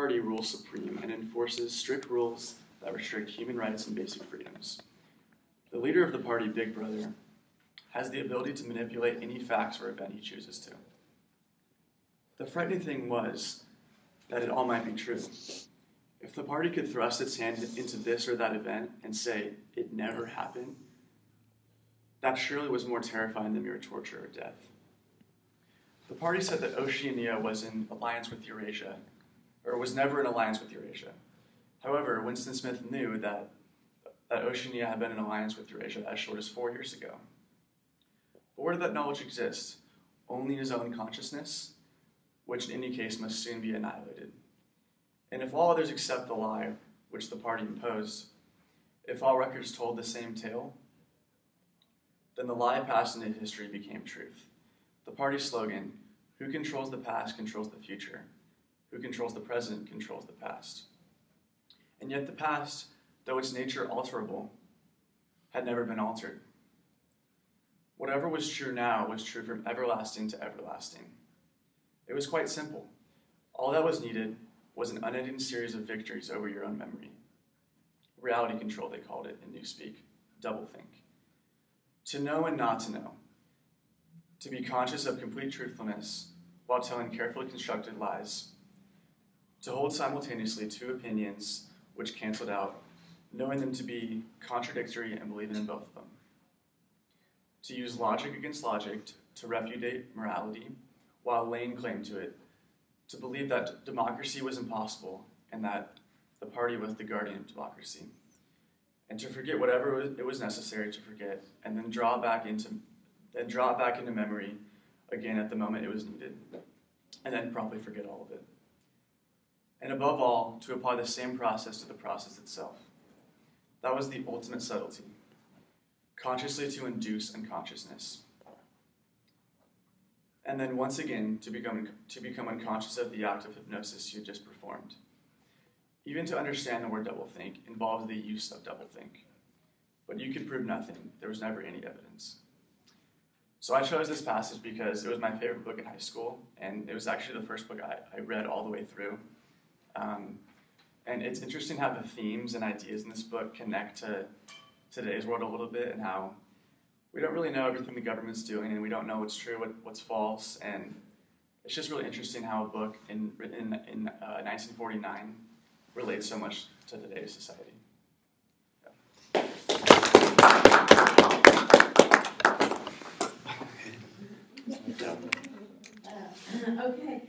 party rules supreme and enforces strict rules that restrict human rights and basic freedoms. The leader of the party, Big Brother, has the ability to manipulate any facts or event he chooses to. The frightening thing was that it all might be true. If the party could thrust its hand into this or that event and say it never happened, that surely was more terrifying than mere torture or death. The party said that Oceania was in alliance with Eurasia, or was never in alliance with Eurasia. However, Winston Smith knew that Oceania had been in alliance with Eurasia as short as 4 years ago. But where did that knowledge exist? Only in his own consciousness, which in any case must soon be annihilated. And if all others accept the lie which the party imposed, if all records told the same tale, then the lie passed into history became truth. The party's slogan, "Who controls the past controls the future. Who controls the present controls the past." And yet the past, though its nature alterable, had never been altered. Whatever was true now was true from everlasting to everlasting. It was quite simple. All that was needed was an unending series of victories over your own memory. Reality control, they called it in Newspeak. Doublethink. To know and not to know. To be conscious of complete truthfulness while telling carefully constructed lies. To hold simultaneously two opinions which canceled out, knowing them to be contradictory and believing in both of them. To use logic against logic to repudiate morality while laying claim to it. To believe that democracy was impossible and that the party was the guardian of democracy. And to forget whatever it was necessary to forget, and then draw it back into memory again at the moment it was needed, and then promptly forget all of it. And above all, to apply the same process to the process itself. That was the ultimate subtlety. Consciously to induce unconsciousness. And then once again, to become unconscious of the act of hypnosis you had just performed. Even to understand the word doublethink involves the use of doublethink. But you could prove nothing. There was never any evidence. So I chose this passage because it was my favorite book in high school, and it was actually the first book I read all the way through. And it's interesting how the themes and ideas in this book connect to today's world a little bit, and how we don't really know everything the government's doing, and we don't know what's true, what's false, and it's just really interesting how a book written in 1949 relates so much to today's society. Okay.